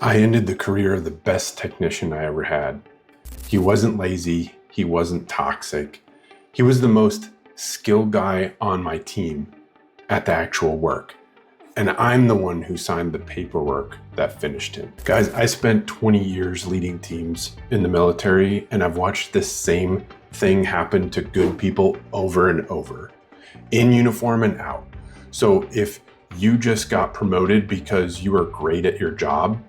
I ended the career of the best technician I ever had. He wasn't lazy, he wasn't toxic. He was the most skilled guy on my team at the actual work. And I'm the one who signed the paperwork that finished him. Guys, I spent 20 years leading teams in the military, and I've watched this same thing happen to good people over and over, in uniform and out. So if you just got promoted because you were great at your job,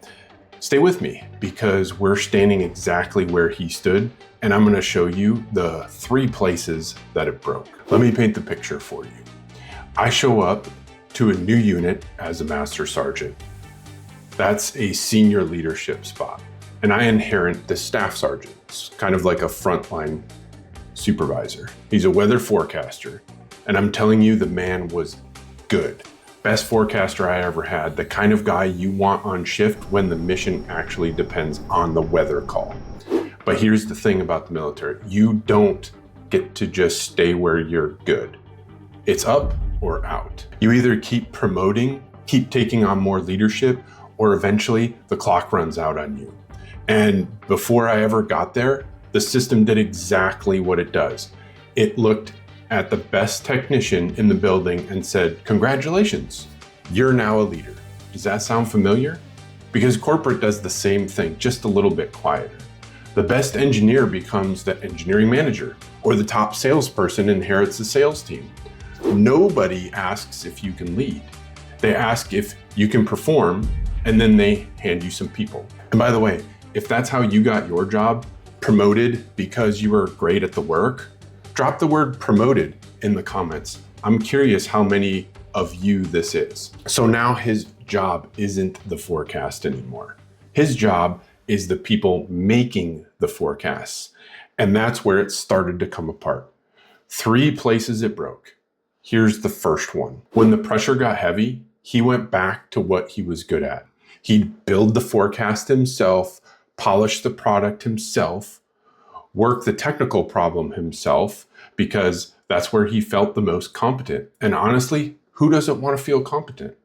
stay with me because we're standing exactly where he stood, and I'm gonna show you the 3 places that it broke. Let me paint the picture for you. I show up to a new unit as a master sergeant. That's a senior leadership spot. And I inherit the staff sergeant. It's kind of like a frontline supervisor. He's a weather forecaster. And I'm telling you, the man was good. Best forecaster I ever had, the kind of guy you want on shift when the mission actually depends on the weather call. But here's the thing about the military. You don't get to just stay where you're good. It's up or out. You either keep promoting, keep taking on more leadership, or eventually the clock runs out on you. And before I ever got there, the system did exactly what it does. It looked at the best technician in the building and said, "Congratulations, you're now a leader." Does that sound familiar? Because corporate does the same thing, just a little bit quieter. The best engineer becomes the engineering manager, or the top salesperson inherits the sales team. Nobody asks if you can lead. They ask if you can perform, and then they hand you some people. And by the way, if that's how you got your job, promoted because you were great at the work, drop the word promoted in the comments. I'm curious how many of you this is. So now his job isn't the forecast anymore. His job is the people making the forecasts. And that's where it started to come apart. 3 places it broke. Here's the first one. When the pressure got heavy, he went back to what he was good at. He'd build the forecast himself, polish the product himself, work the technical problem himself, because that's where he felt the most competent. And honestly, who doesn't want to feel competent?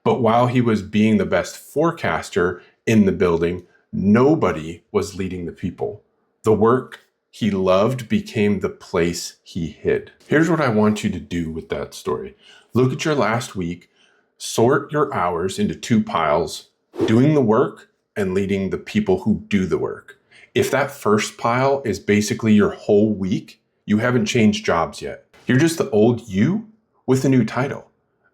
But while he was being the best forecaster in the building, nobody was leading the people. The work he loved became the place he hid. Here's what I want you to do with that story. Look at your last week, sort your hours into 2 piles, doing the work and leading the people who do the work. If that first pile is basically your whole week, you haven't changed jobs yet. You're just the old you with a new title.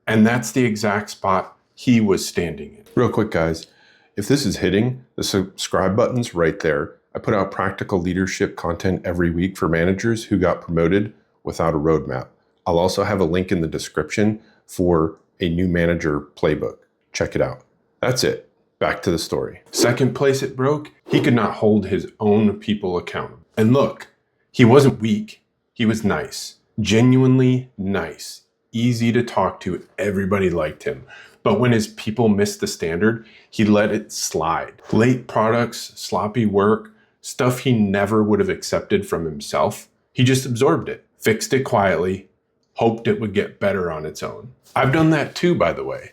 And that's the exact spot he was standing in. Real quick, guys, if this is hitting, the subscribe button's right there. I put out practical leadership content every week for managers who got promoted without a roadmap. I'll also have a link in the description for a new manager playbook. Check it out. That's it. Back to the story. Second place it broke, he could not hold his own people accountable. And look, he wasn't weak. He was nice, genuinely nice, easy to talk to. Everybody liked him. But when his people missed the standard, he let it slide. Late products, sloppy work, stuff he never would have accepted from himself. He just absorbed it, fixed it quietly, hoped it would get better on its own. I've done that too, by the way.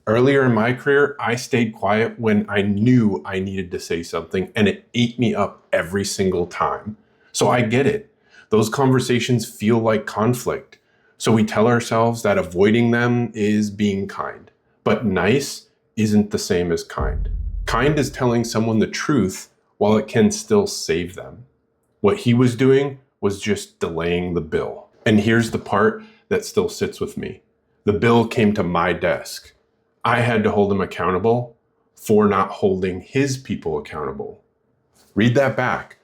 Earlier in my career, I stayed quiet when I knew I needed to say something, and it ate me up every single time. So I get it. Those conversations feel like conflict. So we tell ourselves that avoiding them is being kind. But nice isn't the same as kind. Kind is telling someone the truth while it can still save them. What he was doing was just delaying the bill. And here's the part that still sits with me. The bill came to my desk. I had to hold him accountable for not holding his people accountable. Read that back.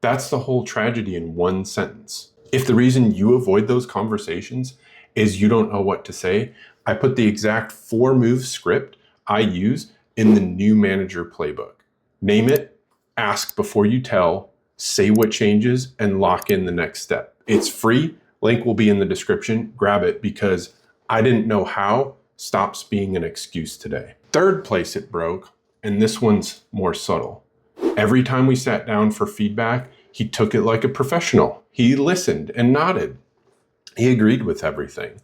That's the whole tragedy in one sentence. If the reason you avoid those conversations is you don't know what to say, I put the exact 4-move script I use in the new manager playbook. Name it, ask before you tell, say what changes, and lock in the next step. It's free. Link will be in the description. Grab it because I didn't know how stops being an excuse today. Third place it broke, and this one's more subtle. Every time we sat down for feedback, he took it like a professional. He listened and nodded. He agreed with everything.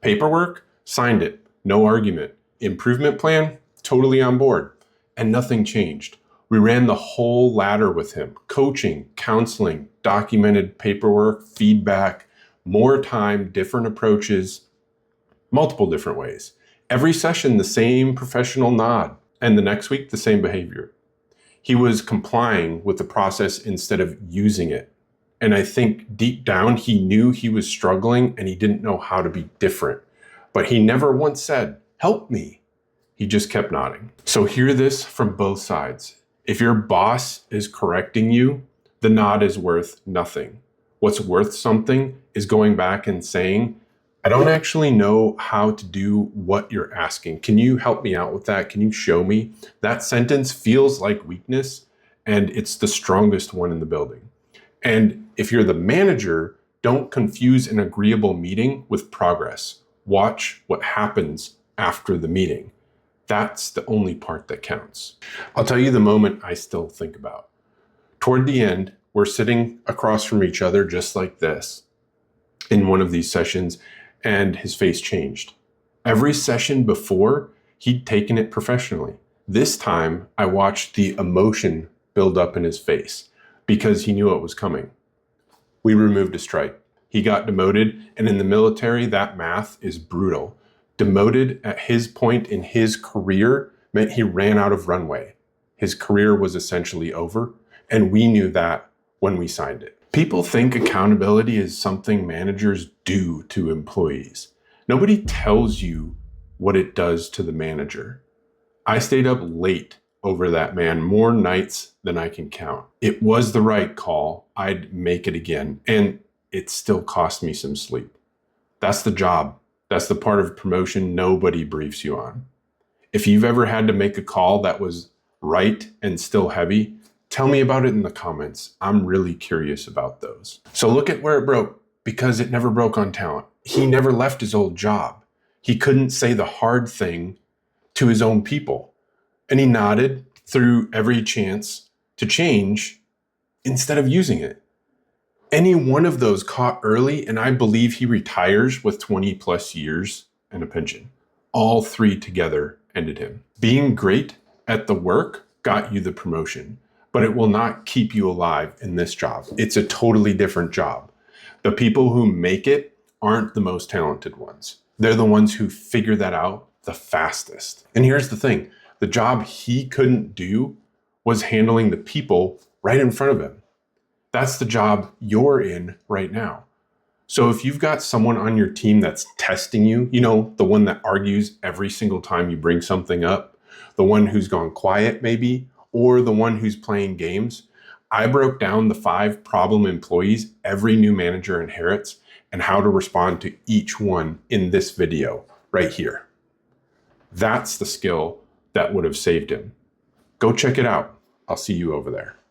Paperwork, signed it, no argument. Improvement plan, totally on board. and nothing changed. We ran the whole ladder with him: coaching, counseling, documented paperwork, feedback, more time, different approaches, multiple different ways. Every session, the same professional nod, and the next week, the same behavior. He was complying with the process instead of using it. And I think deep down, he knew he was struggling and he didn't know how to be different. But he never once said, "Help me." He just kept nodding. So hear this from both sides. If your boss is correcting you, the nod is worth nothing. What's worth something is going back and saying, "I don't actually know how to do what you're asking. Can you help me out with that? Can you show me?" That sentence feels like weakness, and it's the strongest one in the building. And if you're the manager, don't confuse an agreeable meeting with progress. Watch what happens after the meeting. That's the only part that counts. I'll tell you the moment I still think about. Toward the end, we're sitting across from each other just like this in one of these sessions, and his face changed. Every session before, he'd taken it professionally. This time, I watched the emotion build up in his face because he knew it was coming. We removed a stripe. He got demoted, and in the military, that math is brutal. Demoted at his point in his career meant he ran out of runway. His career was essentially over, and we knew that when we signed it. People think accountability is something managers do to employees. Nobody tells you what it does to the manager. I stayed up late over that man, more nights than I can count. It was the right call. I'd make it again, and it still cost me some sleep. That's the job. That's the part of promotion nobody briefs you on. If you've ever had to make a call that was right and still heavy, tell me about it in the comments. I'm really curious about those. So look at where it broke, because it never broke on talent. He never left his old job. He couldn't say the hard thing to his own people. And he nodded through every chance to change instead of using it. Any one of those caught early, and I believe he retires with 20 plus years and a pension. All three together ended him. Being great at the work got you the promotion, but it will not keep you alive in this job. It's a totally different job. The people who make it aren't the most talented ones. They're the ones who figure that out the fastest. And here's the thing. The job he couldn't do was handling the people right in front of him. That's the job you're in right now. So if you've got someone on your team that's testing you, the one that argues every single time you bring something up, the one who's gone quiet maybe, or the one who's playing games, I broke down the 5 problem employees every new manager inherits and how to respond to each one in this video right here. That's the skill that would have saved him. Go check it out. I'll see you over there.